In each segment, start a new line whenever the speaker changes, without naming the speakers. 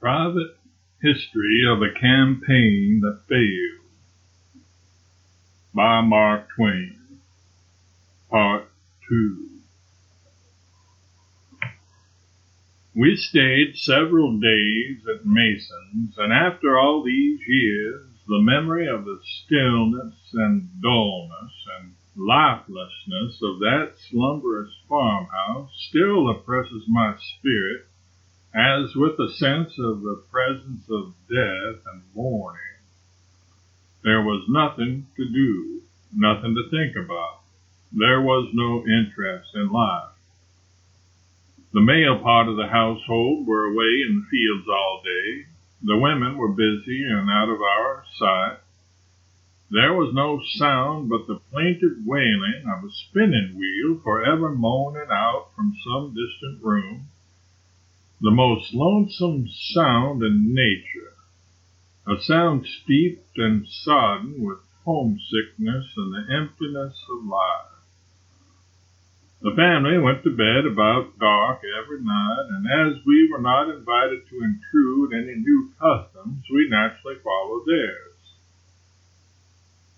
Private History of a Campaign That Failed by Mark Twain, Part 2. We stayed several days at Mason's, and after all these years, the memory of the stillness and dullness and lifelessness of that slumberous farmhouse still oppresses my spirit, as with a sense of the presence of death and mourning. There was nothing to do, nothing to think about. There was no interest in life. The male part of the household were away in the fields all day. The women were busy and out of our sight. There was no sound but the plaintive wailing of a spinning wheel forever moaning out from some distant room, the most lonesome sound in nature, a sound steeped and sodden with homesickness and the emptiness of life. The family went to bed about dark every night, and as we were not invited to intrude any new customs, we naturally followed theirs.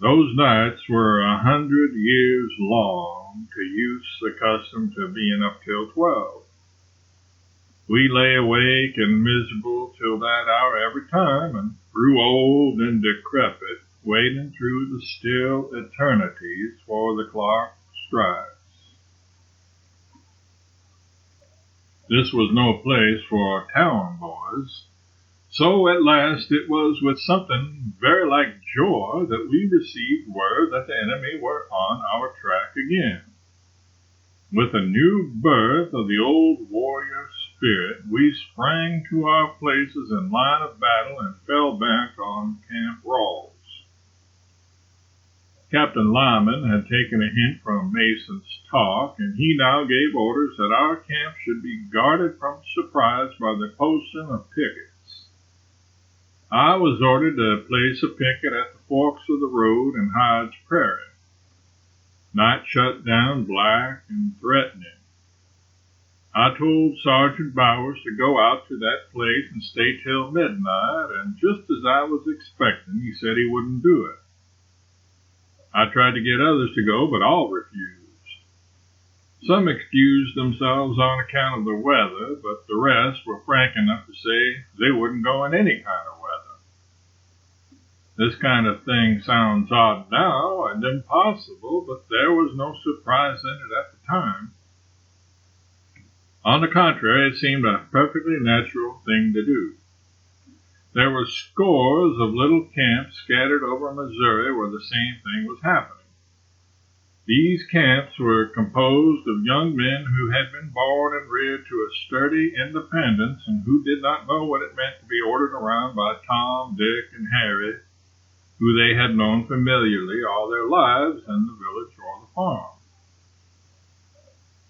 Those nights were 100 years long, to use the custom to being up till 12. We lay awake and miserable till that hour every time, and grew old and decrepit, waiting through the still eternities for the clock strikes. This was no place for town boys, so at last it was with something very like joy that we received word that the enemy were on our track again. With a new birth of the old warrior spirit, we sprang to our places in line of battle and fell back on Camp Rawls. Captain Lyman had taken a hint from Mason's talk, and he now gave orders that our camp should be guarded from surprise by the posting of pickets. I was ordered to place a picket at the forks of the road in Hyde's Prairie. Night shut down black and threatening. I told Sergeant Bowers to go out to that place and stay till midnight, and just as I was expecting, he said he wouldn't do it. I tried to get others to go, but all refused. Some excused themselves on account of the weather, but the rest were frank enough to say they wouldn't go in any kind of weather. This kind of thing sounds odd now and impossible, but there was no surprise in it at the time. On the contrary, it seemed a perfectly natural thing to do. There were scores of little camps scattered over Missouri where the same thing was happening. These camps were composed of young men who had been born and reared to a sturdy independence and who did not know what it meant to be ordered around by Tom, Dick, and Harry, who they had known familiarly all their lives in the village or the farm.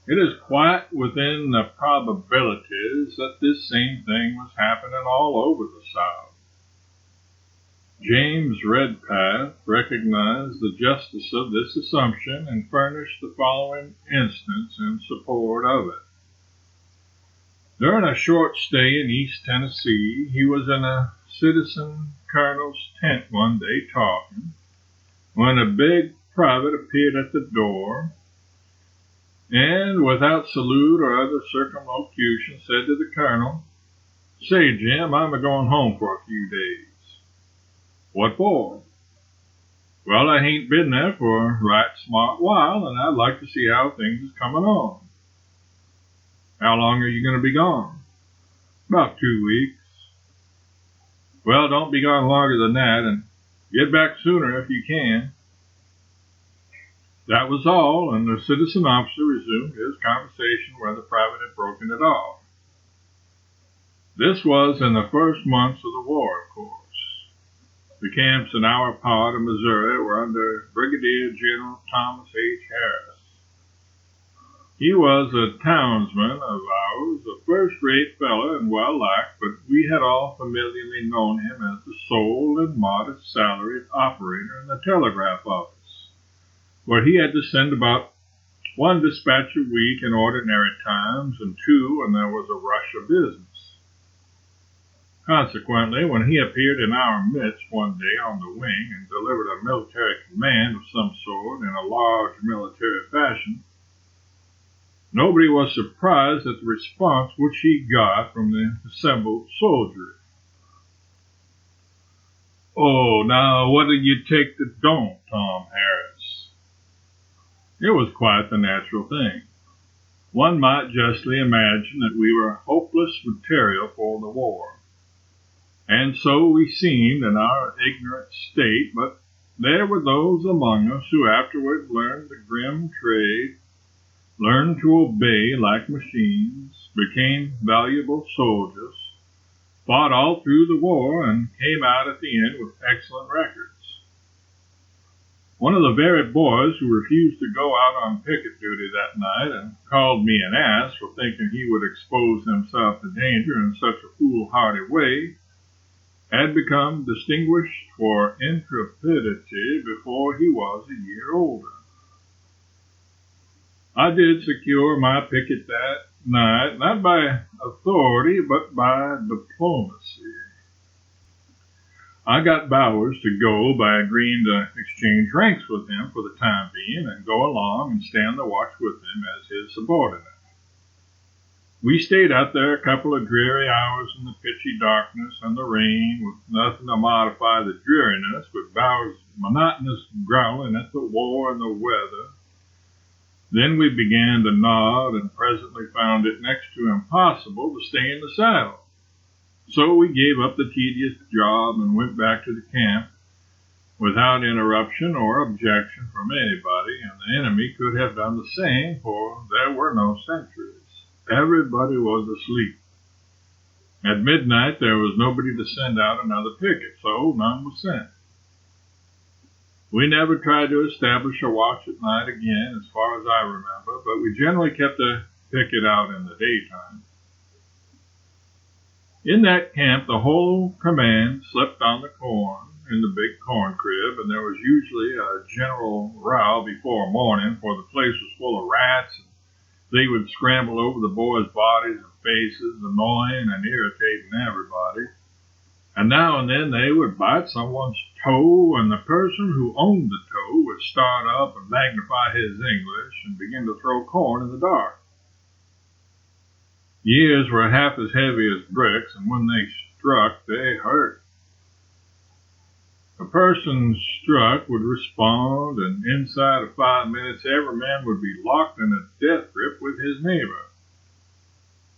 It is quite within the probabilities that this same thing was happening all over the South. James Redpath recognized the justice of this assumption and furnished the following instance in support of it. During a short stay in East Tennessee, he was in a citizen colonel's tent one day talking, when a big private appeared at the door, and without salute or other circumlocution said to the colonel, "Say, Jim, I'm a-going home for a few days." "What for?" "Well, I hain't been there for a right smart while, and I'd like to see how things is coming on." "How long are you going to be gone?" "About 2 weeks." "Well, don't be gone longer than that, and get back sooner if you can." That was all, and the citizen officer resumed his conversation where the private had broken it off. This was in the first months of the war, of course. The camps in our part of Missouri were under Brigadier General Thomas H. Harris. He was a townsman of ours, a first-rate fellow and well-liked, but we had all familiarly known him as the sole and modest salaried operator in the telegraph office, where he had to send about 1 dispatch a week in ordinary times and 2 when there was a rush of business. Consequently, when he appeared in our midst one day on the wing and delivered a military command of some sort in a large military fashion, nobody was surprised at the response which he got from the assembled soldiery. "Oh, now what do you take to don't, Tom Harris?" It was quite the natural thing. One might justly imagine that we were hopeless material for the war. And so we seemed in our ignorant state, but there were those among us who afterward learned the grim trade, learned to obey like machines, became valuable soldiers, fought all through the war, and came out at the end with excellent records. One of the very boys who refused to go out on picket duty that night and called me an ass for thinking he would expose himself to danger in such a foolhardy way had become distinguished for intrepidity before he was a year older. I did secure my picket that night, not by authority, but by diplomacy. I got Bowers to go by agreeing to exchange ranks with him for the time being and go along and stand the watch with him as his subordinate. We stayed out there a couple of dreary hours in the pitchy darkness and the rain, with nothing to modify the dreariness but Bowers' monotonous growling at the war and the weather. Then we began to nod and presently found it next to impossible to stay in the saddle. So we gave up the tedious job and went back to the camp without interruption or objection from anybody, and the enemy could have done the same, for there were no sentries. Everybody was asleep. At midnight there was nobody to send out another picket, so none was sent. We never tried to establish a watch at night again, as far as I remember, but we generally kept a picket out in the daytime. In that camp, the whole command slept on the corn in the big corn crib, and there was usually a general row before morning, for the place was full of rats, and they would scramble over the boys' bodies and faces, annoying and irritating everybody. And now and then they would bite someone's toe, and the person who owned the toe would start up and magnify his English and begin to throw corn in the dark. Years were half as heavy as bricks, and when they struck, they hurt. A person struck would respond, and inside of 5 minutes every man would be locked in a death grip with his neighbor.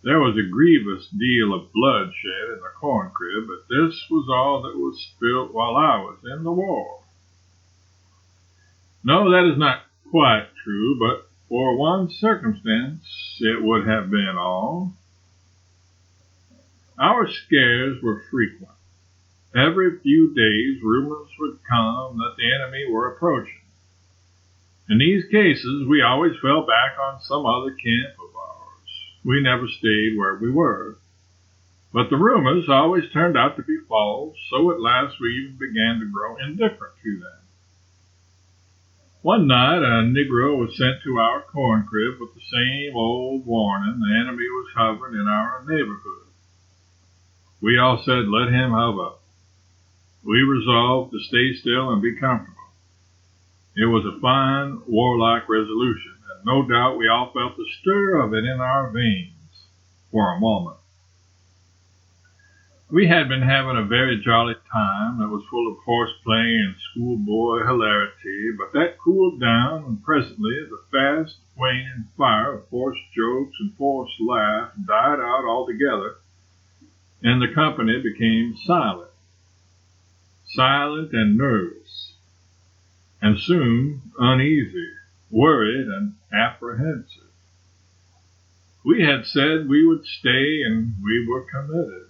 There was a grievous deal of bloodshed in the corn crib, but this was all that was spilt while I was in the war. No, that is not quite true, but for one circumstance it would have been all. Our scares were frequent. Every few days rumors would come that the enemy were approaching. In these cases we always fell back on some other camp of ours. We never stayed where we were. But the rumors always turned out to be false, so at last we even began to grow indifferent to them. One night a Negro was sent to our corn crib with the same old warning: the enemy was hovering in our neighborhood. We all said, let him hover. We resolved to stay still and be comfortable. It was a fine, warlike resolution, and no doubt we all felt the stir of it in our veins for a moment. We had been having a very jolly time that was full of horseplay and schoolboy hilarity, but that cooled down, and presently the fast waning fire of forced jokes and forced laugh died out altogether, and the company became silent and nervous, and soon uneasy, worried, and apprehensive. We had said we would stay, and we were committed.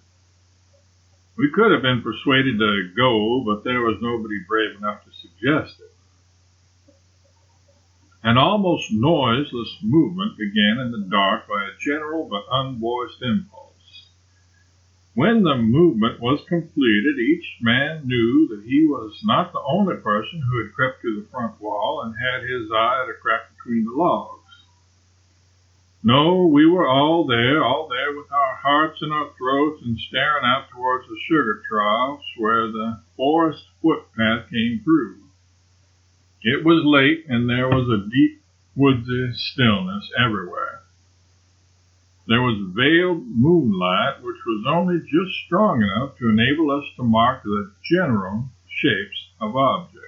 We could have been persuaded to go, but there was nobody brave enough to suggest it. An almost noiseless movement began in the dark by a general but unvoiced impulse. When the movement was completed, each man knew that he was not the only person who had crept to the front wall and had his eye at a crack between the logs. No, we were all there with our hearts in our throats and staring out towards the sugar troughs where the forest footpath came through. It was late, and there was a deep, woodsy stillness everywhere. There was veiled moonlight, which was only just strong enough to enable us to mark the general shapes of objects.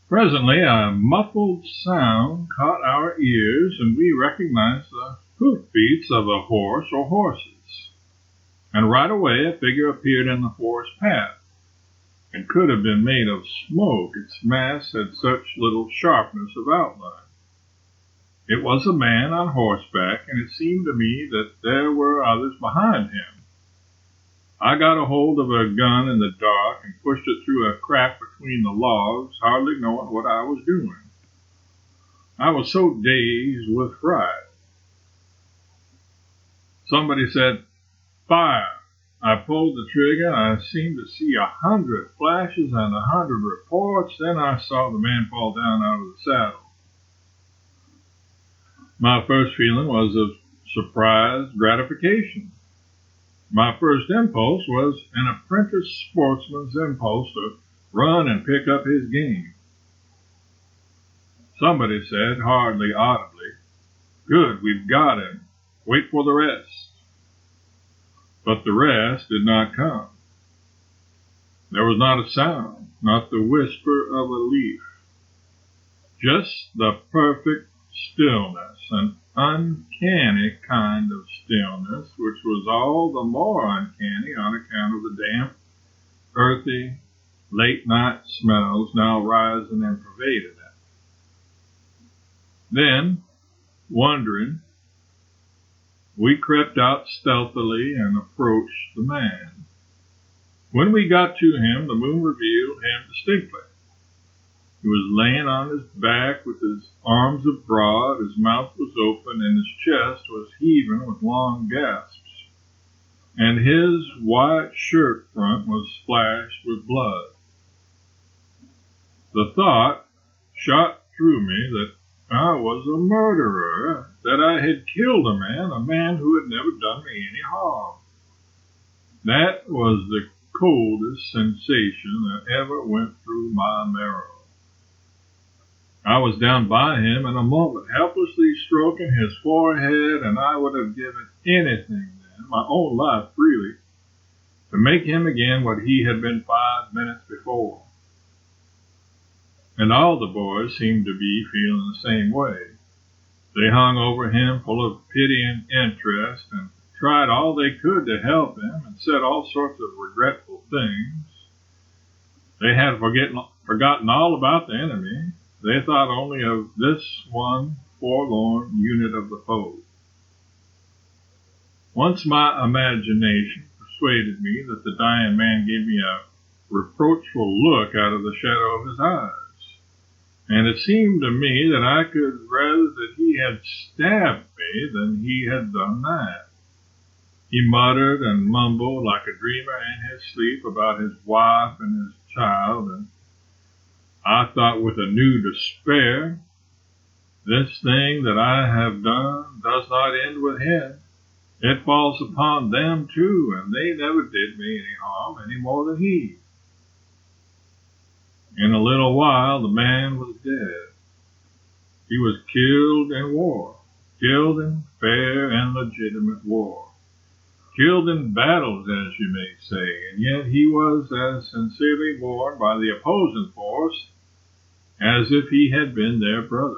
Presently, a muffled sound caught our ears, and we recognized the hoofbeats of a horse or horses. And right away, a figure appeared in the forest path. It could have been made of smoke, its mass had such little sharpness of outline. It was a man on horseback, and it seemed to me that there were others behind him. I got a hold of a gun in the dark and pushed it through a crack between the logs, hardly knowing what I was doing. I was so dazed with fright. Somebody said, "Fire!" I pulled the trigger, and I seemed to see 100 flashes and 100 reports. Then I saw the man fall down out of the saddle. My first feeling was of surprised gratification. My first impulse was an apprentice sportsman's impulse to run and pick up his game. Somebody said, hardly audibly, "Good, we've got him. Wait for the rest." But the rest did not come. There was not a sound, not the whisper of a leaf. Just the perfect stillness, an uncanny kind of stillness, which was all the more uncanny on account of the damp, earthy, late-night smells now rising and pervading it. Then, wondering, we crept out stealthily and approached the man. When we got to him, the moon revealed him distinctly. He was laying on his back with his arms abroad, his mouth was open, and his chest was heaving with long gasps, and his white shirt front was splashed with blood. The thought shot through me that I was a murderer, that I had killed a man who had never done me any harm. That was the coldest sensation that ever went through my marrow. I was down by him in a moment, helplessly stroking his forehead, and I would have given anything then, my own life freely, to make him again what he had been 5 minutes before. And all the boys seemed to be feeling the same way. They hung over him full of pity and interest, and tried all they could to help him, and said all sorts of regretful things. They had forgotten all about the enemy. They thought only of this one forlorn unit of the foe. Once my imagination persuaded me that the dying man gave me a reproachful look out of the shadow of his eyes, and it seemed to me that I could rather that he had stabbed me than he had done that. He muttered and mumbled like a dreamer in his sleep about his wife and his child, and I thought with a new despair, this thing that I have done does not end with him. It falls upon them too, and they never did me any harm any more than he. In a little while, the man was dead. He was killed in war, killed in fair and legitimate war, killed in battles, as you may say, and yet he was as sincerely mourned by the opposing force as if he had been their brother.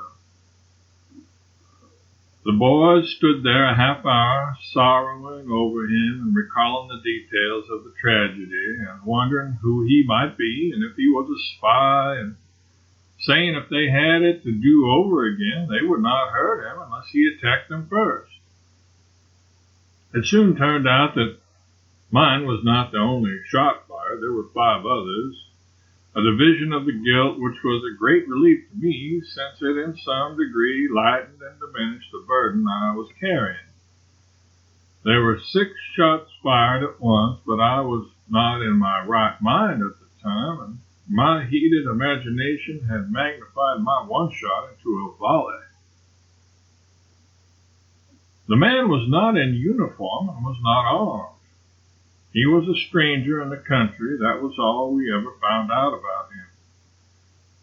The boys stood there a half hour, sorrowing over him and recalling the details of the tragedy, and wondering who he might be and if he was a spy, and saying if they had it to do over again, they would not hurt him unless he attacked them first. It soon turned out that mine was not the only shot fired. There were 5 others, a division of the guilt which was a great relief to me, since it in some degree lightened and diminished the burden I was carrying. There were 6 shots fired at once, but I was not in my right mind at the time, and my heated imagination had magnified my one shot into a volley. The man was not in uniform and was not armed. He was a stranger in the country. That was all we ever found out about him.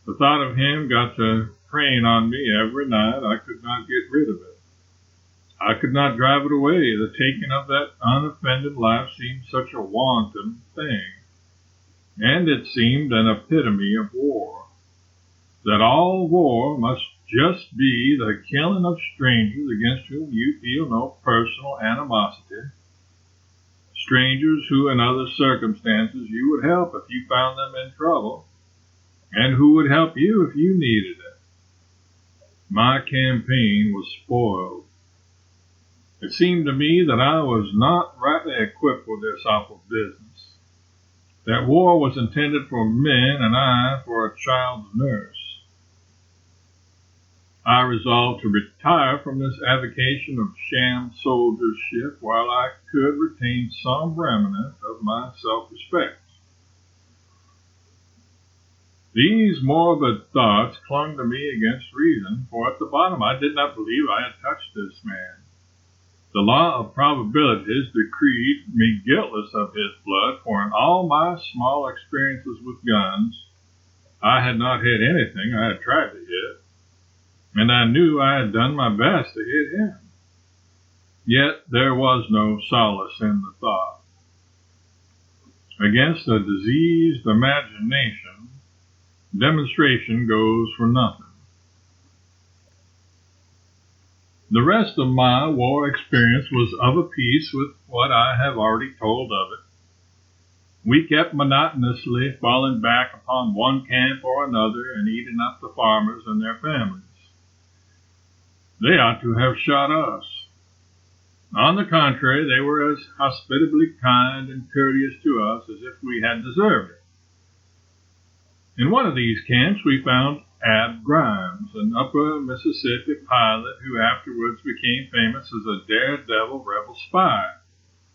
The thought of him got to preying on me every night. I could not get rid of it. I could not drive it away. The taking of that unoffended life seemed such a wanton thing. And it seemed an epitome of war. That all war must just be the killing of strangers against whom you feel no personal animosity. Strangers who in other circumstances you would help if you found them in trouble, and who would help you if you needed it. My campaign was spoiled. It seemed to me that I was not rightly equipped for this awful business, that war was intended for men and I for a child's nurse. I resolved to retire from this avocation of sham soldiership while I could retain some remnant of my self-respect. These morbid thoughts clung to me against reason, for at the bottom I did not believe I had touched this man. The law of probabilities decreed me guiltless of his blood, for in all my small experiences with guns, I had not hit anything I had tried to hit. And I knew I had done my best to hit him. Yet there was no solace in the thought. Against a diseased imagination, demonstration goes for nothing. The rest of my war experience was of a piece with what I have already told of it. We kept monotonously falling back upon one camp or another and eating up the farmers and their families. They ought to have shot us. On the contrary, they were as hospitably kind and courteous to us as if we had deserved it. In one of these camps we found Ab Grimes, an upper Mississippi pilot who afterwards became famous as a daredevil rebel spy,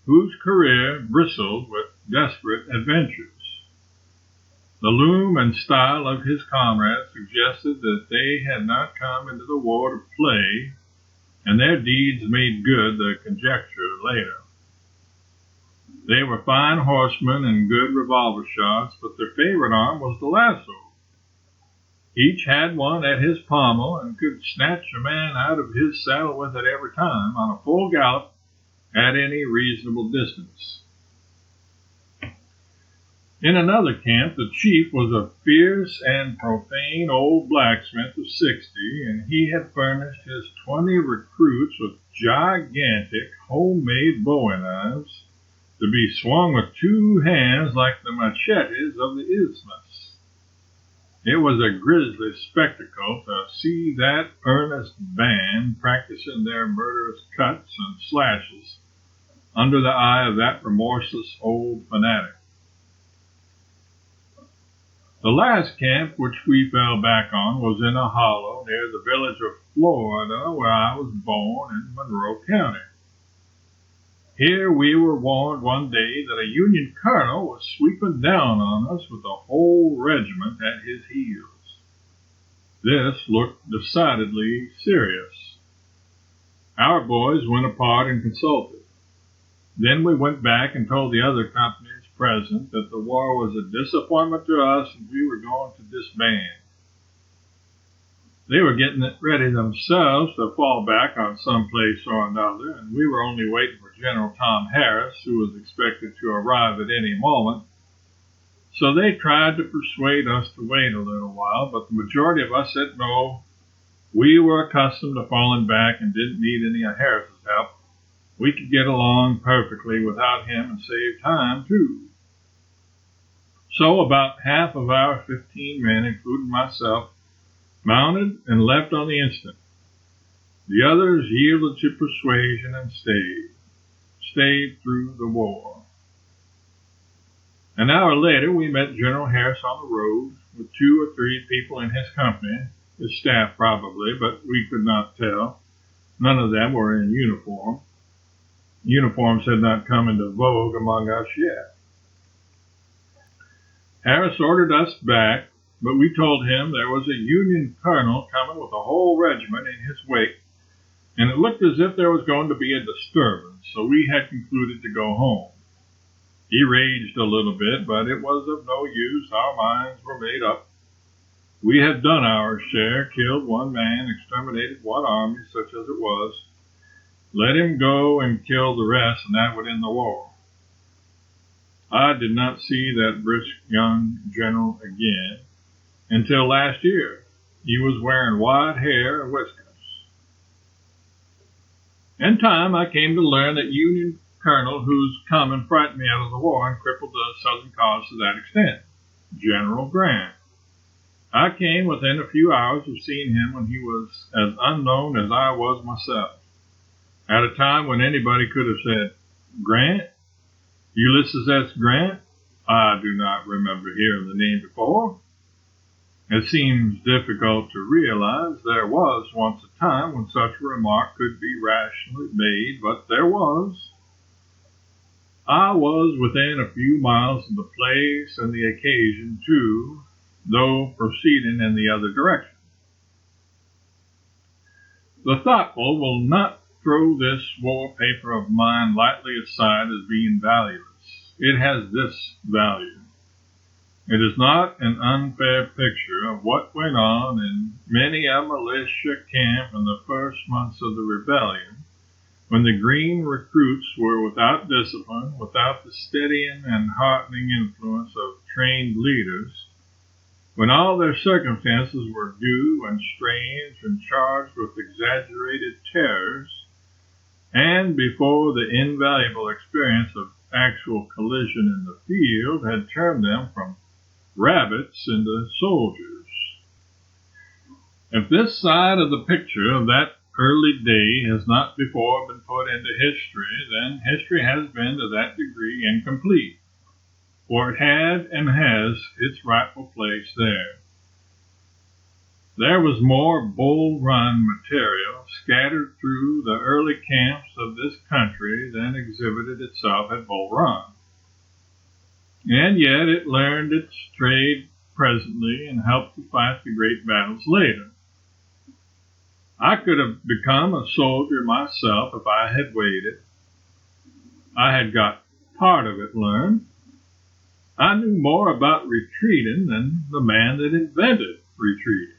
whose career bristled with desperate adventures. The loom and style of his comrades suggested that they had not come into the war to play, and their deeds made good the conjecture later. They were fine horsemen and good revolver shots, but their favorite arm was the lasso. Each had one at his pommel and could snatch a man out of his saddle with it every time on a full gallop at any reasonable distance. In another camp, the chief was a fierce and profane old blacksmith of 60, and he had furnished his 20 recruits with gigantic homemade bowie knives to be swung with 2 hands like the machetes of the isthmus. It was a grisly spectacle to see that earnest band practicing their murderous cuts and slashes under the eye of that remorseless old fanatic. The last camp which we fell back on was in a hollow near the village of Florida, where I was born in Monroe County. Here we were warned one day that a Union colonel was sweeping down on us with a whole regiment at his heels. This looked decidedly serious. Our boys went apart and consulted. Then we went back and told the other companies present that the war was a disappointment to us and we were going to disband. They were getting it ready themselves to fall back on some place or another, and we were only waiting for General Tom Harris, who was expected to arrive at any moment. So they tried to persuade us to wait a little while, but the majority of us said no. We were accustomed to falling back and didn't need any of Harris's help. We could get along perfectly without him and save time, too. So about half of our 15 men, including myself, mounted and left on the instant. The others yielded to persuasion and stayed through the war. An hour later, we met General Harris on the road with 2 or 3 people in his company, his staff probably, but we could not tell. None of them were in uniform. Uniforms had not come into vogue among us yet. Harris ordered us back, but we told him there was a Union colonel coming with a whole regiment in his wake, and it looked as if there was going to be a disturbance, so we had concluded to go home. He raged a little bit, but it was of no use. Our minds were made up. We had done our share, killed one man, exterminated one army, such as it was. Let him go and kill the rest, and that would end the war. I did not see that brisk young general again until last year. He was wearing white hair and whiskers. In time, I came to learn that Union colonel whose coming frightened me out of the war and crippled the Southern cause to that extent, General Grant. I came within a few hours of seeing him when he was as unknown as I was myself. At a time when anybody could have said, "Grant? Ulysses S. Grant? I do not remember hearing the name before." It seems difficult to realize there was once a time when such a remark could be rationally made, but there was. I was within a few miles of the place and the occasion, too, though proceeding in the other direction. The thoughtful will not throw this war paper of mine lightly aside as being valueless. It has this value. It is not an unfair picture of what went on in many a militia camp in the first months of the rebellion, when the green recruits were without discipline, without the steadying and heartening influence of trained leaders, when all their circumstances were new and strange and charged with exaggerated terrors, and before the invaluable experience of actual collision in the field had turned them from rabbits into soldiers. If this side of the picture of that early day has not before been put into history, then history has been to that degree incomplete, for it had and has its rightful place there. There was more Bull Run material scattered through the early camps of this country than exhibited itself at Bull Run. And yet it learned its trade presently and helped to fight the great battles later. I could have become a soldier myself if I had waited. I had got part of it learned. I knew more about retreating than the man that invented retreating.